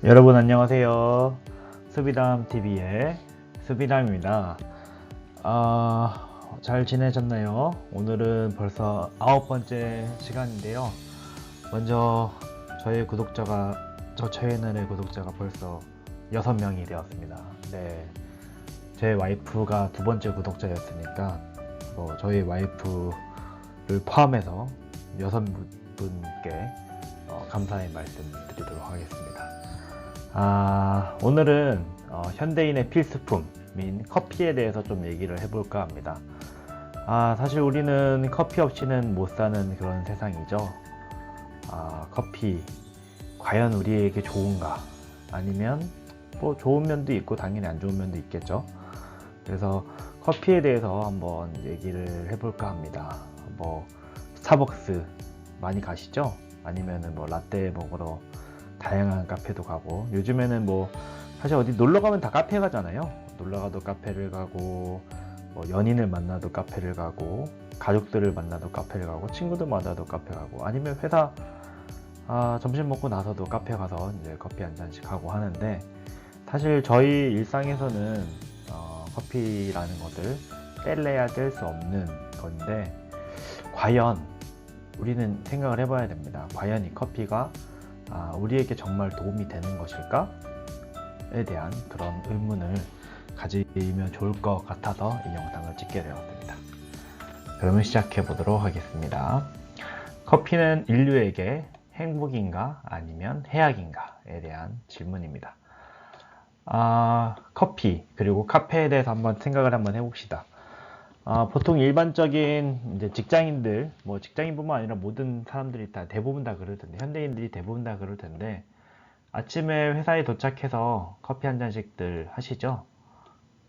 여러분 안녕하세요. 수비담TV의 수비담입니다. 잘 지내셨나요? 오늘은 벌써 9번째 시간인데요. 먼저 저 채널의 구독자가 벌써 6명이 되었습니다. 네, 제 와이프가 2번째 구독자였으니까 저희 와이프를 포함해서 6분께 감사의 말씀 드리도록 하겠습니다. 오늘은 현대인의 필수품인 커피에 대해서 좀 얘기를 해볼까 합니다. 사실 우리는 커피 없이는 못 사는 그런 세상이죠. 커피 과연 우리에게 좋은가? 아니면 뭐 좋은 면도 있고 당연히 안 좋은 면도 있겠죠. 그래서 커피에 대해서 한번 얘기를 해볼까 합니다. 스타벅스 많이 가시죠? 아니면은 라떼 먹으러 다양한 카페도 가고, 요즘에는 사실 어디 놀러 가면 다 카페 가잖아요. 놀러 가도 카페를 가고, 연인을 만나도 카페를 가고, 가족들을 만나도 카페를 가고, 친구들 만나도 카페 가고, 아니면 회사 점심 먹고 나서도 카페 가서 이제 커피 한 잔씩 하고 하는데, 사실 저희 일상에서는 커피라는 것을 뗄래야 뗄 수 없는 건데, 과연 우리는 생각을 해봐야 됩니다. 과연 이 커피가 우리에게 정말 도움이 되는 것일까? 에 대한 그런 의문을 가지면 좋을 것 같아서 이 영상을 찍게 되었습니다. 그러면 시작해 보도록 하겠습니다. 커피는 인류에게 행복인가 아니면 해악인가에 대한 질문입니다. 커피 그리고 카페에 대해서 한번 생각을 한번 해봅시다. 보통 일반적인 이제 직장인들, 직장인뿐만 아니라 모든 사람들이 대부분 다 그럴 텐데, 현대인들이 대부분 다 그럴 텐데, 아침에 회사에 도착해서 커피 한 잔씩들 하시죠.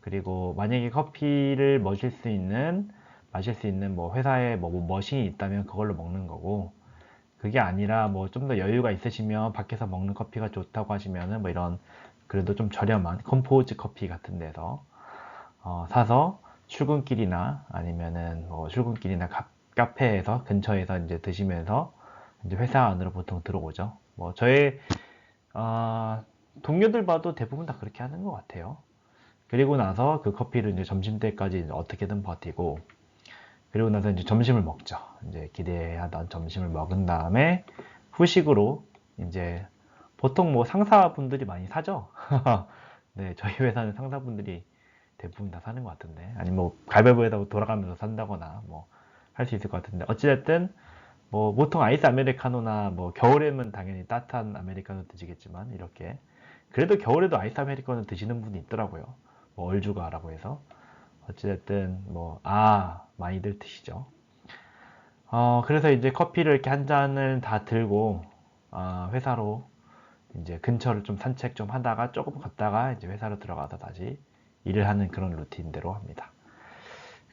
그리고 만약에 커피를 마실 수 있는 회사에 머신이 있다면 그걸로 먹는 거고, 그게 아니라 좀 더 여유가 있으시면 밖에서 먹는 커피가 좋다고 하시면은 이런 그래도 좀 저렴한 컴포즈 커피 같은 데서 사서 출근길이나 아니면은 출근길이나 카페에서 근처에서 이제 드시면서 이제 회사 안으로 보통 들어오죠. 저의 동료들 봐도 대부분 다 그렇게 하는 것 같아요. 그리고 나서 그 커피를 이제 점심때까지 이제 어떻게든 버티고, 그리고 나서 이제 점심을 먹죠. 이제 기대하던 점심을 먹은 다음에 후식으로 이제 보통 상사분들이 많이 사죠. 네, 저희 회사는 상사분들이 대부분 다 사는 것 같은데, 아니면 가위바위보에다 돌아가면서 산다거나 할 수 있을 것 같은데, 어찌됐든 보통 아이스 아메리카노나 겨울에는 당연히 따뜻한 아메리카노 드시겠지만, 이렇게 그래도 겨울에도 아이스 아메리카노 드시는 분이 있더라고요. 얼죽아라고 해서. 어찌됐든 많이들 드시죠. 그래서 이제 커피를 이렇게 한 잔을 다 들고 회사로 이제 근처를 좀 산책 좀 하다가 조금 걷다가 이제 회사로 들어가서 다시 일을 하는 그런 루틴대로 합니다.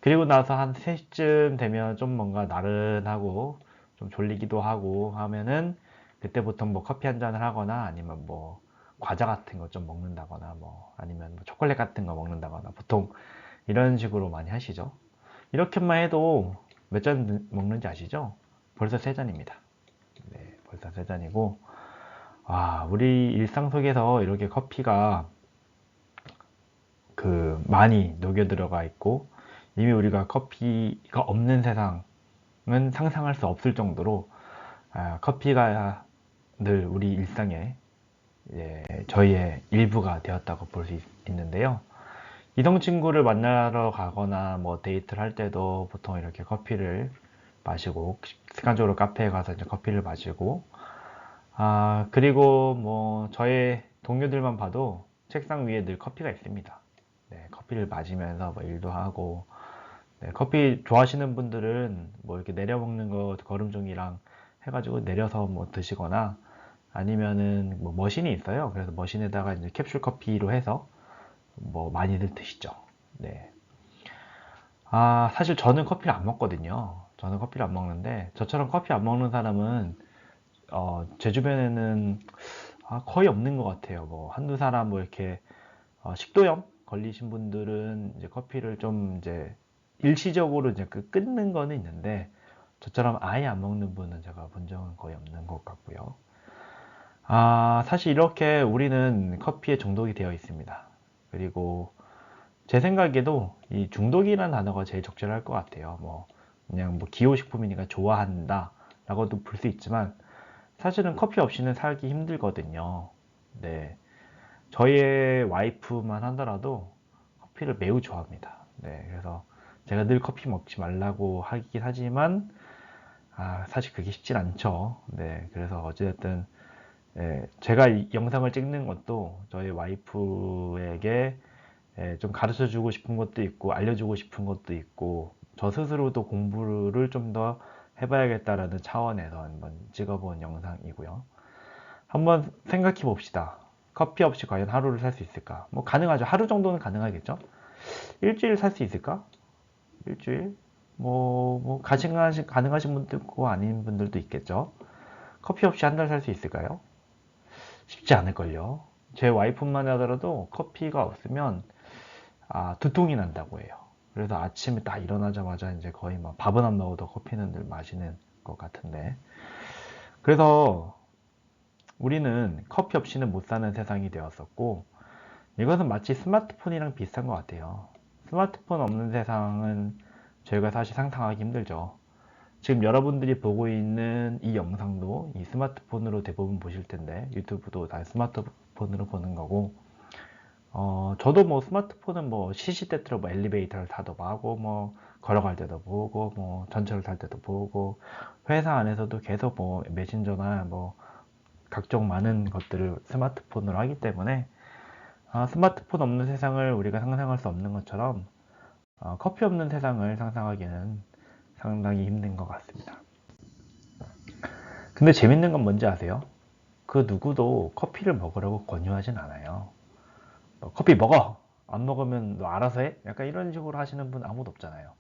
그리고 나서 한 3시쯤 되면 좀 뭔가 나른하고 좀 졸리기도 하고 하면은, 그때 보통 커피 한 잔을 하거나 아니면 과자 같은 거 좀 먹는다거나 아니면 초콜릿 같은 거 먹는다거나, 보통 이런 식으로 많이 하시죠. 이렇게만 해도 몇 잔 먹는지 아시죠? 벌써 3잔입니다. 네, 벌써 3잔이고, 우리 일상 속에서 이렇게 커피가 많이 녹여 들어가 있고, 이미 우리가 커피가 없는 세상은 상상할 수 없을 정도로 커피가 늘 우리 일상의 저희의 일부가 되었다고 볼 수 있는데요. 이성 친구를 만나러 가거나 데이트를 할 때도 보통 이렇게 커피를 마시고, 습관적으로 카페에 가서 이제 커피를 마시고, 그리고 저의 동료들만 봐도 책상 위에 늘 커피가 있습니다. 네, 커피를 마시면서 일도 하고, 네, 커피 좋아하시는 분들은 이렇게 내려 먹는 거 거름종이랑 해가지고 내려서 드시거나, 아니면은 머신이 있어요. 그래서 머신에다가 이제 캡슐 커피로 해서 많이들 드시죠. 네. 사실 저는 커피를 안 먹거든요. 저는 커피를 안 먹는데, 저처럼 커피 안 먹는 사람은 제 주변에는 거의 없는 것 같아요. 한두 사람 이렇게 식도염 걸리신 분들은 이제 커피를 좀 이제 일시적으로 이제 끊는 거는 있는데, 저처럼 아예 안 먹는 분은 제가 본 적은 거의 없는 것 같고요. 사실 이렇게 우리는 커피에 중독이 되어 있습니다. 그리고 제 생각에도 이 중독이라는 단어가 제일 적절할 것 같아요. 뭐 그냥 뭐 기호식품이니까 좋아한다 라고도 볼 수 있지만 사실은 커피 없이는 살기 힘들거든요. 네. 저희의 와이프만 하더라도 커피를 매우 좋아합니다. 네. 그래서 제가 늘 커피 먹지 말라고 하긴 하지만 사실 그게 쉽진 않죠. 네. 그래서 어찌됐든 제가 이 영상을 찍는 것도 저희 와이프에게 좀 가르쳐 주고 싶은 것도 있고 알려주고 싶은 것도 있고 저 스스로도 공부를 좀 더 해봐야겠다라는 차원에서 한번 찍어본 영상이고요. 한번 생각해 봅시다. 커피 없이 과연 하루를 살 수 있을까? 뭐 가능하죠. 하루 정도는 가능하겠죠. 일주일 살 수 있을까? 일주일? 가능하신 분도 있고 아닌 분들도 있겠죠. 커피 없이 한 달 살 수 있을까요? 쉽지 않을걸요. 제 와이프만 하더라도 커피가 없으면 두통이 난다고 해요. 그래서 아침에 딱 일어나자마자 이제 거의 막 밥은 안 먹어도 커피는 늘 마시는 것 같은데. 그래서 우리는 커피 없이는 못 사는 세상이 되었었고, 이것은 마치 스마트폰이랑 비슷한 것 같아요. 스마트폰 없는 세상은 저희가 사실 상상하기 힘들죠. 지금 여러분들이 보고 있는 이 영상도 이 스마트폰으로 대부분 보실 텐데, 유튜브도 다 스마트폰으로 보는 거고, 저도 뭐 스마트폰은 뭐 시시때때로 뭐 엘리베이터를 타도 보고, 뭐 걸어갈 때도 보고, 뭐 전철을 탈 때도 보고, 회사 안에서도 계속 뭐 메신저나 뭐 각종 많은 것들을 스마트폰으로 하기 때문에 스마트폰 없는 세상을 우리가 상상할 수 없는 것처럼 커피 없는 세상을 상상하기는 상당히 힘든 것 같습니다. 근데 재밌는 건 뭔지 아세요? 그 누구도 커피를 먹으라고 권유하진 않아요. 커피 먹어! 안 먹으면 너 알아서 해? 약간 이런 식으로 하시는 분 아무도 없잖아요.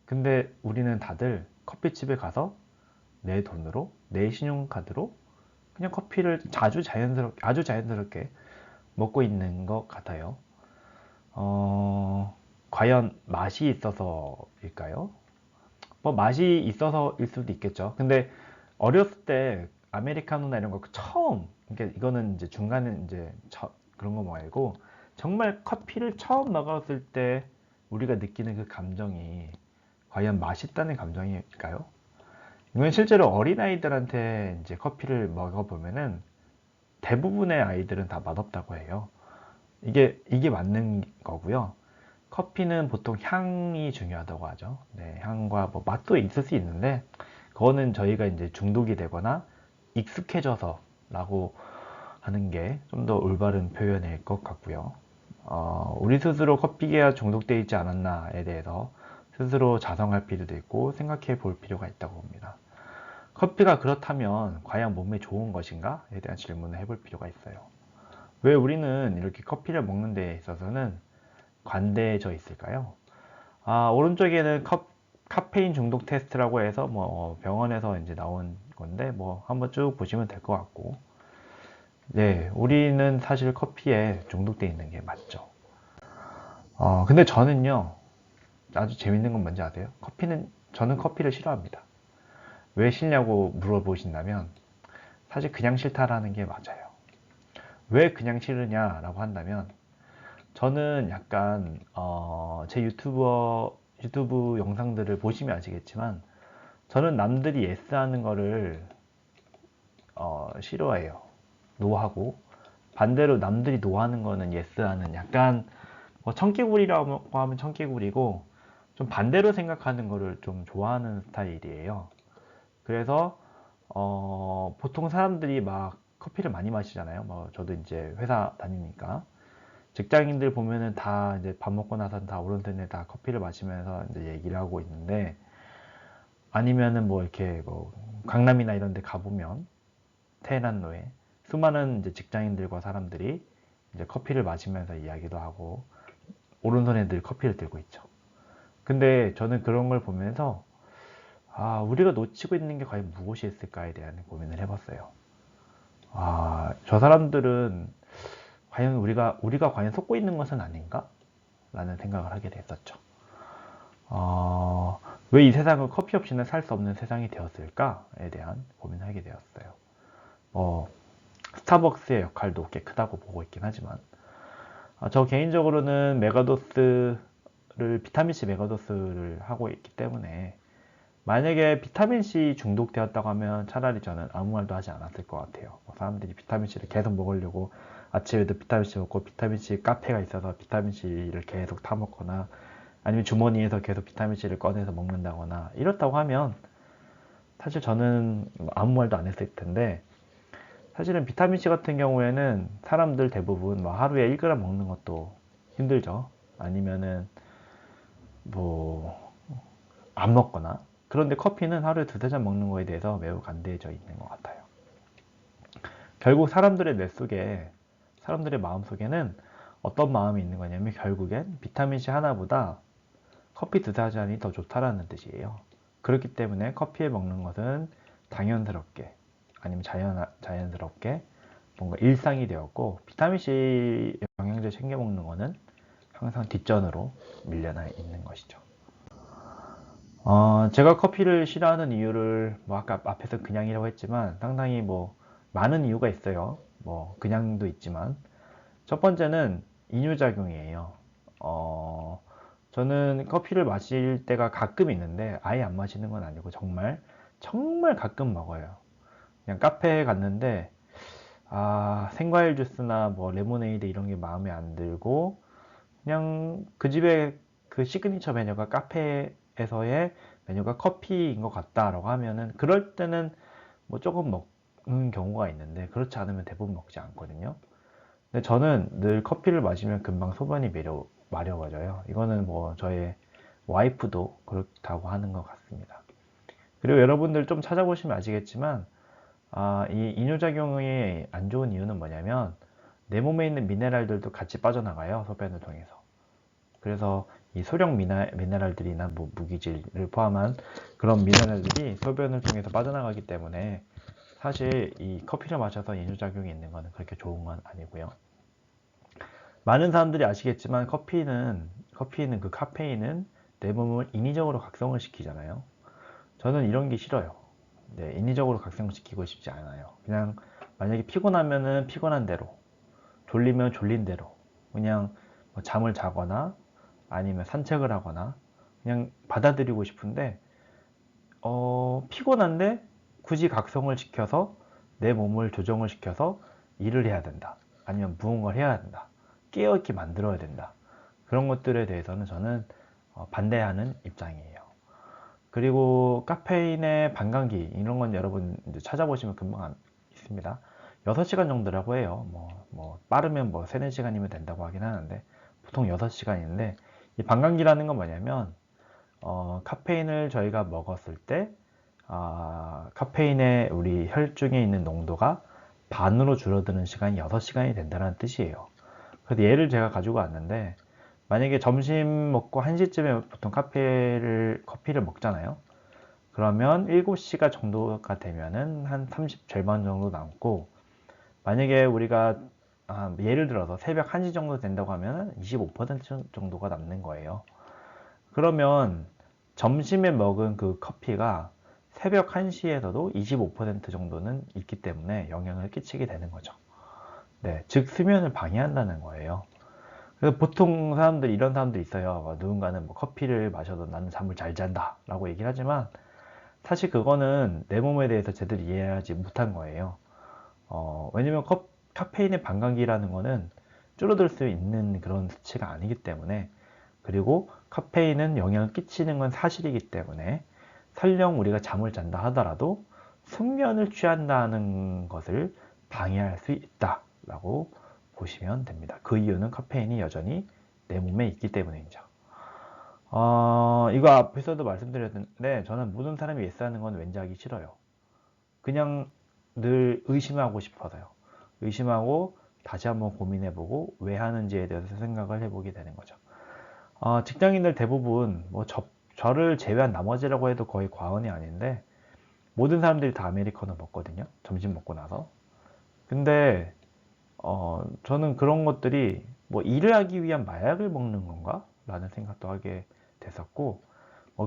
근데 우리는 다들 커피집에 가서 내 돈으로, 내 신용카드로 그냥 커피를 아주 자연스럽게 먹고 있는 것 같아요. 과연 맛이 있어서일까요? 뭐 맛이 있어서일 수도 있겠죠. 근데 어렸을 때 아메리카노나 이런 거 처음, 그러니까 이거는 이제 중간에 이제 그런 거 말고 정말 커피를 처음 먹었을 때 우리가 느끼는 그 감정이 과연 맛있다는 감정일까요? 이건 실제로 어린아이들한테 이제 커피를 먹어보면은 대부분의 아이들은 다 맛없다고 해요. 이게 맞는 거고요. 커피는 보통 향이 중요하다고 하죠. 네, 향과 뭐 맛도 있을 수 있는데, 그거는 저희가 이제 중독이 되거나 익숙해져서라고 하는 게 좀 더 올바른 표현일 것 같고요. 우리 스스로 커피에 중독되어 있지 않았나에 대해서 스스로 자성할 필요도 있고 생각해 볼 필요가 있다고 봅니다. 커피가 그렇다면 과연 몸에 좋은 것인가에 대한 질문을 해볼 필요가 있어요. 왜 우리는 이렇게 커피를 먹는 데 있어서는 관대해져 있을까요? 오른쪽에는 카페인 중독 테스트라고 해서 뭐 병원에서 이제 나온 건데 뭐 한번 쭉 보시면 될 것 같고, 네, 우리는 사실 커피에 중독돼 있는 게 맞죠. 근데 저는요, 아주 재밌는 건 뭔지 아세요? 저는 커피를 싫어합니다. 왜 싫냐고 물어보신다면 사실 그냥 싫다라는 게 맞아요. 왜 그냥 싫으냐라고 한다면 저는 약간 제 유튜브 영상들을 보시면 아시겠지만 저는 남들이 예스 하는 거를 싫어해요. 노하고 반대로 남들이 노하는 거는 예스 하는 약간 뭐 청개구리라고 하면 청개구리고 좀 반대로 생각하는 거를 좀 좋아하는 스타일이에요. 그래서 보통 사람들이 막 커피를 많이 마시잖아요. 뭐 저도 이제 회사 다니니까 직장인들 보면은 다 이제 밥 먹고 나서 다 오른손에 다 커피를 마시면서 이제 얘기를 하고 있는데, 아니면은 뭐 이렇게 뭐 강남이나 이런 데 가보면 테헤란로에 수많은 이제 직장인들과 사람들이 이제 커피를 마시면서 이야기도 하고 오른손에 늘 커피를 들고 있죠. 근데 저는 그런 걸 보면서 우리가 놓치고 있는 게 과연 무엇이 있을까에 대한 고민을 해봤어요. 저 사람들은 과연 우리가 과연 속고 있는 것은 아닌가? 라는 생각을 하게 됐었죠. 왜 이 세상은 커피 없이는 살 수 없는 세상이 되었을까에 대한 고민을 하게 되었어요. 스타벅스의 역할도 꽤 크다고 보고 있긴 하지만, 저 개인적으로는 비타민C 메가도스를 하고 있기 때문에, 만약에 비타민C 중독되었다고 하면 차라리 저는 아무 말도 하지 않았을 것 같아요. 사람들이 비타민C를 계속 먹으려고 아침에도 비타민C 먹고, 비타민C 카페가 있어서 비타민C를 계속 타먹거나, 아니면 주머니에서 계속 비타민C를 꺼내서 먹는다거나 이렇다고 하면 사실 저는 아무 말도 안 했을 텐데, 사실은 비타민C 같은 경우에는 사람들 대부분 뭐 하루에 1g 먹는 것도 힘들죠. 아니면은 뭐 안 먹거나. 그런데 커피는 하루에 두세 잔 먹는 거에 대해서 매우 간대해져 있는 것 같아요. 결국 사람들의 뇌 속에, 사람들의 마음 속에는 어떤 마음이 있는 거냐면, 결국엔 비타민C 하나보다 커피 두세 잔이 더 좋다라는 뜻이에요. 그렇기 때문에 커피에 먹는 것은 당연스럽게, 아니면 자연스럽게 뭔가 일상이 되었고, 비타민C 영양제 챙겨 먹는 거는 항상 뒷전으로 밀려나 있는 것이죠. 제가 커피를 싫어하는 이유를 뭐 아까 앞에서 그냥이라고 했지만 상당히 뭐 많은 이유가 있어요. 뭐 그냥도 있지만, 첫 번째는 이뇨작용이에요. 어, 저는 커피를 마실 때가 가끔 있는데 아예 안 마시는 건 아니고 정말 정말 가끔 먹어요. 그냥 카페에 갔는데 생과일 주스나 뭐 레모네이드 이런 게 마음에 안 들고, 그냥 그 집에 그 시그니처 메뉴가, 카페에서의 메뉴가 커피인 것 같다라고 하면은, 그럴 때는 뭐 조금 먹는 경우가 있는데, 그렇지 않으면 대부분 먹지 않거든요. 근데 저는 늘 커피를 마시면 금방 소변이 마려워져요. 이거는 뭐 저의 와이프도 그렇다고 하는 것 같습니다. 그리고 여러분들 좀 찾아보시면 아시겠지만, 이 이뇨작용이 안 좋은 이유는 뭐냐면, 내 몸에 있는 미네랄들도 같이 빠져나가요, 소변을 통해서. 그래서 이 소량 미네랄들이나 뭐 무기질을 포함한 그런 미네랄들이 소변을 통해서 빠져나가기 때문에, 사실 이 커피를 마셔서 이뇨작용이 있는 거는 그렇게 좋은 건 아니고요. 많은 사람들이 아시겠지만, 커피는 그 카페인은 내 몸을 인위적으로 각성을 시키잖아요. 저는 이런 게 싫어요. 네, 인위적으로 각성시키고 싶지 않아요. 그냥 만약에 피곤하면은 피곤한 대로, 졸리면 졸린 대로, 그냥 뭐 잠을 자거나 아니면 산책을 하거나 그냥 받아들이고 싶은데, 피곤한데 굳이 각성을 시켜서 내 몸을 조정을 시켜서 일을 해야 된다, 아니면 무언가를 해야 된다, 깨어있게 만들어야 된다, 그런 것들에 대해서는 저는 반대하는 입장이에요. 그리고 카페인의 반감기 이런 건 여러분 이제 찾아보시면 금방 있습니다. 6시간 정도라고 해요. 뭐 빠르면 뭐 3, 4시간이면 된다고 하긴 하는데, 보통 6시간인데, 이 반감기라는 건 뭐냐면, 카페인을 저희가 먹었을 때, 카페인의 우리 혈중에 있는 농도가 반으로 줄어드는 시간이 6시간이 된다는 뜻이에요. 그래서 예를 제가 가지고 왔는데, 만약에 점심 먹고 1시쯤에 보통 커피를 먹잖아요. 그러면 7시가 정도가 되면은 한 30 절반 정도 남고, 만약에 우리가 예를 들어서 새벽 1시 정도 된다고 하면 25% 정도가 남는 거예요. 그러면 점심에 먹은 그 커피가 새벽 1시에서도 25% 정도는 있기 때문에 영향을 끼치게 되는 거죠. 네, 즉 수면을 방해한다는 거예요. 그래서 보통 사람들, 이런 사람들 있어요. 누군가는 뭐 커피를 마셔도 나는 잠을 잘 잔다 라고 얘기를 하지만, 사실 그거는 내 몸에 대해서 제대로 이해하지 못한 거예요. 왜냐면 카페인의 반감기라는 거는 줄어들 수 있는 그런 수치가 아니기 때문에, 그리고 카페인은 영향을 끼치는 건 사실이기 때문에, 설령 우리가 잠을 잔다 하더라도 숙면을 취한다는 것을 방해할 수 있다라고 보시면 됩니다. 그 이유는 카페인이 여전히 내 몸에 있기 때문이죠. 이거 앞에서도 말씀드렸는데, 저는 모든 사람이 예스하는 건 왠지 하기 싫어요. 그냥 늘 의심하고 싶어서요. 의심하고 다시 한번 고민해보고 왜 하는지에 대해서 생각을 해보게 되는 거죠. 직장인들 대부분 뭐 저를 제외한 나머지라고 해도 거의 과언이 아닌데, 모든 사람들이 다 아메리카노 먹거든요. 점심 먹고 나서. 근데 저는 그런 것들이 뭐 일을 하기 위한 마약을 먹는 건가? 라는 생각도 하게 됐었고,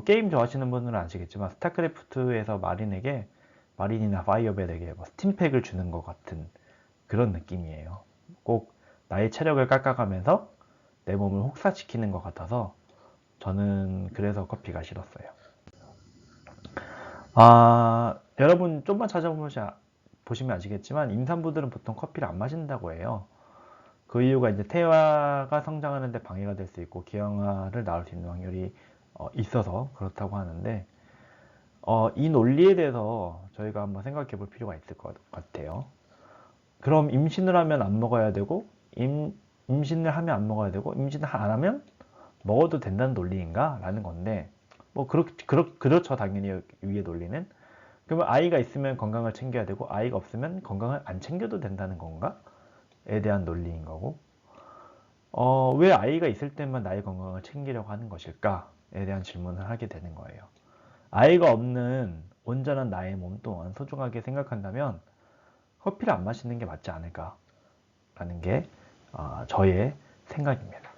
게임 좋아하시는 분들은 아시겠지만, 스타크래프트에서 마린이나 파이어벳에게 뭐 스팀팩을 주는 것 같은 그런 느낌이에요. 꼭 나의 체력을 깎아가면서 내 몸을 혹사시키는 것 같아서 저는 그래서 커피가 싫었어요. 여러분 좀만 보시면 아시겠지만 임산부들은 보통 커피를 안 마신다고 해요. 그 이유가 이제 태아가 성장하는데 방해가 될 수 있고 기형아를 낳을 수 있는 확률이 있어서 그렇다고 하는데 이 논리에 대해서 저희가 한번 생각해 볼 필요가 있을 것 같아요. 그럼 임신을 하면 안 먹어야 되고 임신을 하면 안 먹어야 되고 임신을 안 하면 먹어도 된다는 논리인가? 라는 건데 뭐 그렇죠 당연히 위의 논리는. 그러면 아이가 있으면 건강을 챙겨야 되고 아이가 없으면 건강을 안 챙겨도 된다는 건가? 에 대한 논리인 거고 왜 아이가 있을 때만 나의 건강을 챙기려고 하는 것일까에 대한 질문을 하게 되는 거예요. 아이가 없는 온전한 나의 몸 또한 소중하게 생각한다면 커피를 안 마시는 게 맞지 않을까라는 게 저의 생각입니다.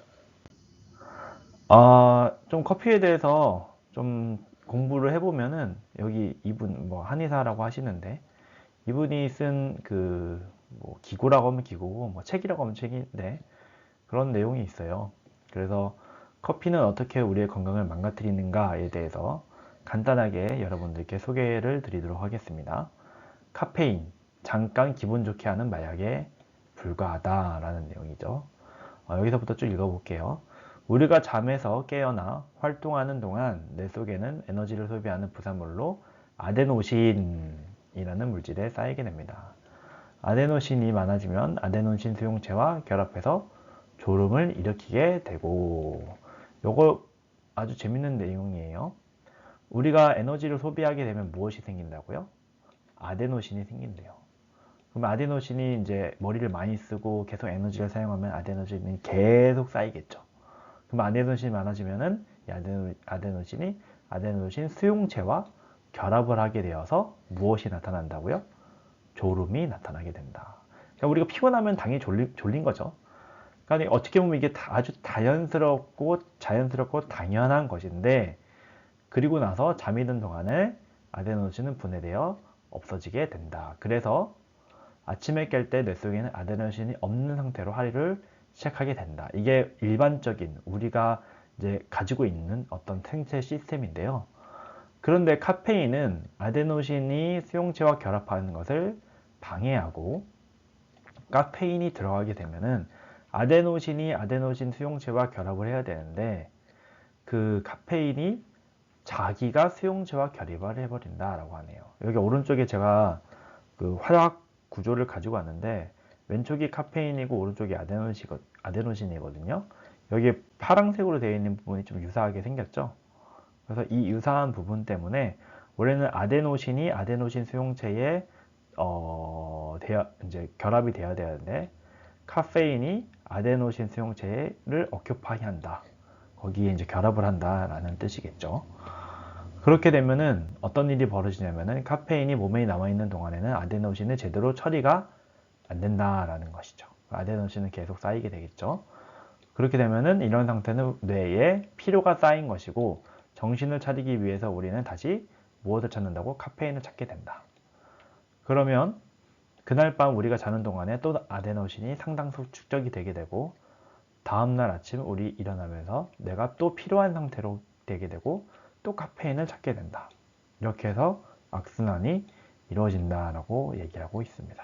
좀 커피에 대해서 좀 공부를 해보면은 여기 이분 뭐 한의사라고 하시는데 이분이 쓴 뭐 기구라고 하면 기구고 뭐 책이라고 하면 책인데 그런 내용이 있어요. 그래서 커피는 어떻게 우리의 건강을 망가뜨리는가에 대해서 간단하게 여러분들께 소개를 드리도록 하겠습니다. 카페인, 잠깐 기분 좋게 하는 마약에 불과하다라는 내용이죠. 여기서부터 쭉 읽어볼게요. 우리가 잠에서 깨어나 활동하는 동안 뇌 속에는 에너지를 소비하는 부산물로 아데노신이라는 물질에 쌓이게 됩니다. 아데노신이 많아지면 아데노신 수용체와 결합해서 졸음을 일으키게 되고 요거 아주 재밌는 내용이에요. 우리가 에너지를 소비하게 되면 무엇이 생긴다고요? 아데노신이 생긴대요. 그럼 아데노신이 이제 머리를 많이 쓰고 계속 에너지를 사용하면 아데노신이 계속 쌓이겠죠. 그럼 아데노신이 많아지면은 아데노신이 아데노신 수용체와 결합을 하게 되어서 무엇이 나타난다고요? 졸음이 나타나게 된다. 그러니까 우리가 피곤하면 당연히 졸린 거죠. 그러니까 어떻게 보면 이게 아주 자연스럽고 당연한 것인데 그리고 나서 잠이 든 동안에 아데노신은 분해되어 없어지게 된다. 그래서 아침에 깰 때 뇌 속에는 아데노신이 없는 상태로 하루를 시작하게 된다. 이게 일반적인 우리가 이제 가지고 있는 어떤 생체 시스템인데요. 그런데 카페인은 아데노신이 수용체와 결합하는 것을 방해하고 카페인이 들어가게 되면은 아데노신이 아데노신 수용체와 결합을 해야 되는데 그 카페인이 자기가 수용체와 결합을 해버린다라고 하네요. 여기 오른쪽에 제가 그 화학 구조를 가지고 왔는데 왼쪽이 카페인이고 오른쪽이 아데노신이거든요. 여기 파란색으로 되어 있는 부분이 좀 유사하게 생겼죠. 그래서 이 유사한 부분 때문에 원래는 아데노신이 아데노신 수용체에 이제 결합이 돼야 되는데 카페인이 아데노신 수용체를 오큐파이 한다. 거기에 이제 결합을 한다라는 뜻이겠죠. 그렇게 되면은 어떤 일이 벌어지냐면은 카페인이 몸에 남아있는 동안에는 아데노신을 제대로 처리가 안 된다라는 것이죠. 아데노신은 계속 쌓이게 되겠죠. 그렇게 되면은 이런 상태는 뇌에 피로가 쌓인 것이고 정신을 차리기 위해서 우리는 다시 무엇을 찾는다고? 카페인을 찾게 된다. 그러면 그날 밤 우리가 자는 동안에 또 아데노신이 상당수 축적이 되게 되고 다음날 아침 우리 일어나면서 내가 또 필요한 상태로 되게 되고 또 카페인을 찾게 된다. 이렇게 해서 악순환이 이루어진다라고 얘기하고 있습니다.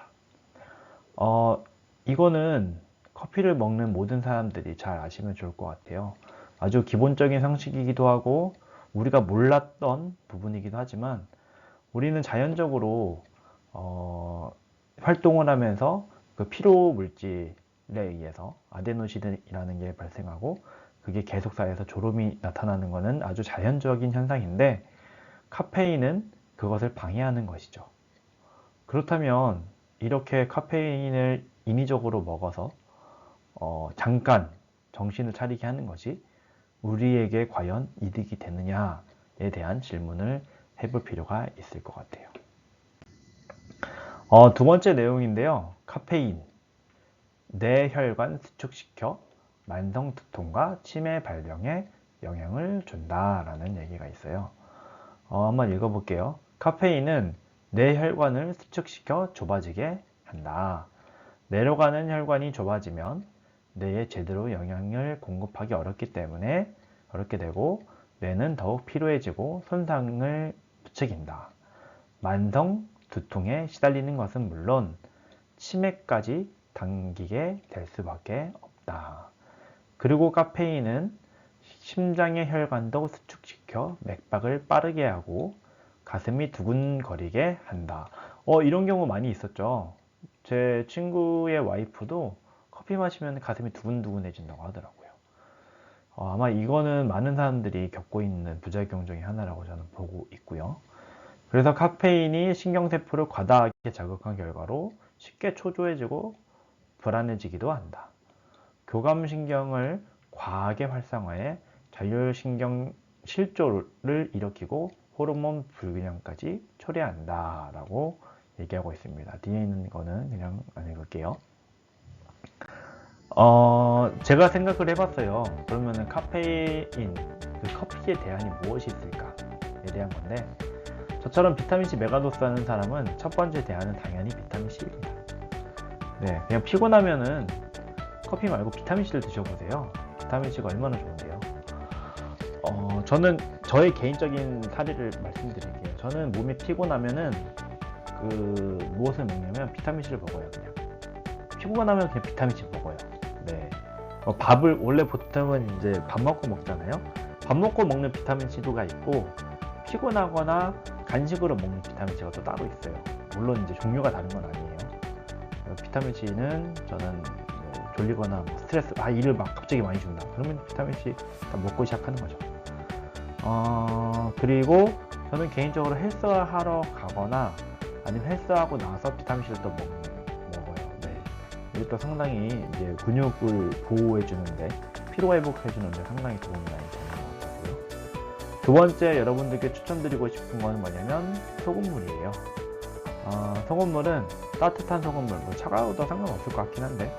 이거는 커피를 먹는 모든 사람들이 잘 아시면 좋을 것 같아요. 아주 기본적인 상식이기도 하고 우리가 몰랐던 부분이기도 하지만 우리는 자연적으로 활동을 하면서 그 피로 물질에 의해서 아데노신이라는 게 발생하고 그게 계속 쌓여서 졸음이 나타나는 것은 아주 자연적인 현상인데 카페인은 그것을 방해하는 것이죠. 그렇다면 이렇게 카페인을 인위적으로 먹어서 잠깐 정신을 차리게 하는 것이 우리에게 과연 이득이 되느냐에 대한 질문을 해볼 필요가 있을 것 같아요. 두 번째 내용인데요. 카페인, 뇌혈관 수축시켜 만성 두통과 치매 발병에 영향을 준다라는 얘기가 있어요. 한번 읽어볼게요. 카페인은 뇌혈관을 수축시켜 좁아지게 한다. 내려가는 혈관이 좁아지면 뇌에 제대로 영양을 공급하기 어렵게 되고 뇌는 더욱 피로해지고 손상을 부추긴다. 만성 두통에 시달리는 것은 물론 치매까지 당기게 될 수밖에 없다. 그리고 카페인은 심장의 혈관도 수축시켜 맥박을 빠르게 하고 가슴이 두근거리게 한다. 이런 경우 많이 있었죠. 제 친구의 와이프도 커피 마시면 가슴이 두근두근해진다고 하더라고요. 아마 이거는 많은 사람들이 겪고 있는 부작용 중에 하나라고 저는 보고 있고요. 그래서 카페인이 신경세포를 과다하게 자극한 결과로 쉽게 초조해지고 불안해지기도 한다. 교감신경을 과하게 활성화해 전율신경 실조를 일으키고 호르몬 불균형까지 초래한다 라고 얘기하고 있습니다. 뒤에 있는 거는 그냥 안 읽을게요. 제가 생각을 해봤어요. 그러면은 카페인, 그 커피의 대안이 무엇이 있을까에 대한 건데, 저처럼 비타민C 메가도스 하는 사람은 첫 번째 대안은 당연히 비타민C입니다. 네, 그냥 피곤하면은 커피 말고 비타민C를 드셔보세요. 비타민C가 얼마나 좋은데요. 저는 저의 개인적인 사례를 말씀드릴게요. 저는 몸이 피곤하면은 무엇을 먹냐면 비타민C를 먹어요. 그냥 피곤하면 그냥 비타민C 먹어요. 네. 밥을 원래 보통은 이제 밥 먹고 먹잖아요. 밥 먹고 먹는 비타민C가 있고 피곤하거나 간식으로 먹는 비타민C가 또 따로 있어요. 물론 이제 종류가 다른 건 아니에요. 비타민C는 저는 졸리거나 스트레스, 일을 막 갑자기 많이 준다. 그러면 비타민C 먹고 시작하는 거죠. 그리고 저는 개인적으로 헬스하러 가거나 아니면 헬스하고 나서 비타민C를 또 먹어요. 네. 이것도 상당히 이제 근육을 보호해 주는데, 피로 회복해 주는데 상당히 도움이 많이 되는 것 같고요. 두 번째 여러분들께 추천드리고 싶은 건 뭐냐면 소금물이에요. 소금물은 따뜻한 소금물, 차가워도 상관없을 것 같긴 한데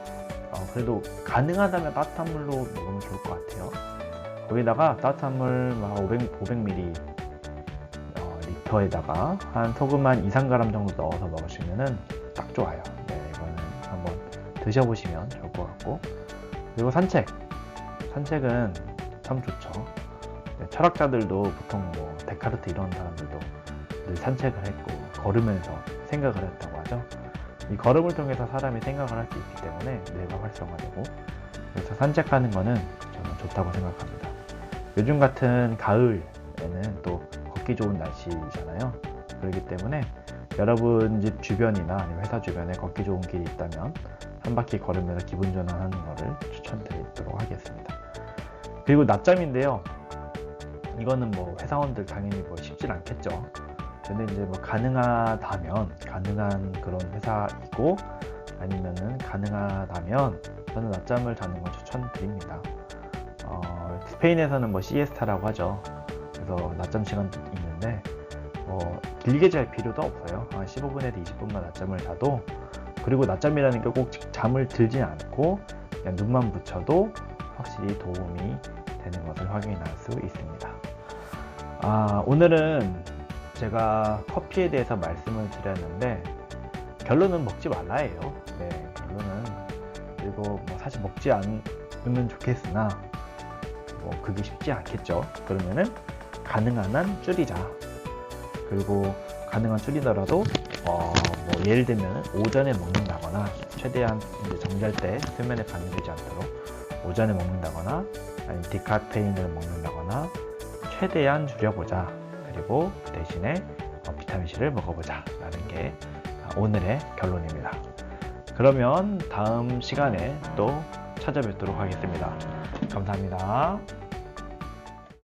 그래도 가능하다면 따뜻한 물로 먹으면 좋을 것 같아요. 거기다가 따뜻한 물 500ml 리터에다가 한 소금 한 2~3g 정도 넣어서 먹으시면은 딱 좋아요. 네, 이거는 한번 드셔보시면 좋을 것 같고, 그리고 산책은 참 좋죠. 네, 철학자들도 보통 데카르트 이런 사람들도 늘 산책을 했고 걸으면서 생각을 했다고 하죠. 이 걸음을 통해서 사람이 생각을 할 수 있기 때문에 뇌가 활성화되고, 그래서 산책하는 거는 저는 좋다고 생각합니다. 요즘 같은 가을에는 또 걷기 좋은 날씨잖아요. 그렇기 때문에 여러분 집 주변이나 아니면 회사 주변에 걷기 좋은 길이 있다면 한 바퀴 걸으면서 기분 전환하는 거를 추천드리도록 하겠습니다. 그리고 낮잠인데요. 이거는 회사원들 당연히 쉽진 않겠죠. 근데 이제 가능한 그런 회사이고, 아니면은 가능하다면 저는 낮잠을 자는 걸 추천드립니다. 스페인에서는 시에스타라고 하죠. 그래서 낮잠 시간도 있는데 길게 잘 필요도 없어요. 한 15분에서 20분만 낮잠을 자도, 그리고 낮잠이라는 게 꼭 잠을 들진 않고 그냥 눈만 붙여도 확실히 도움이 되는 것을 확인할 수 있습니다. 오늘은 제가 커피에 대해서 말씀을 드렸는데 결론은 먹지 말라예요. 네, 결론은. 그리고 사실 먹지 않으면 좋겠으나 그게 쉽지 않겠죠. 그러면은 가능한 한 줄이자. 그리고 가능한 줄이더라도 예를 들면 오전에 먹는다거나, 최대한 이제 잠잘 때 수면에 방해되지 않도록 오전에 먹는다거나, 아니면 디카페인을 먹는다거나 최대한 줄여보자. 그리고 그 대신에 비타민C를 먹어보자 라는 게 오늘의 결론입니다. 그러면 다음 시간에 또 찾아뵙도록 하겠습니다. 감사합니다.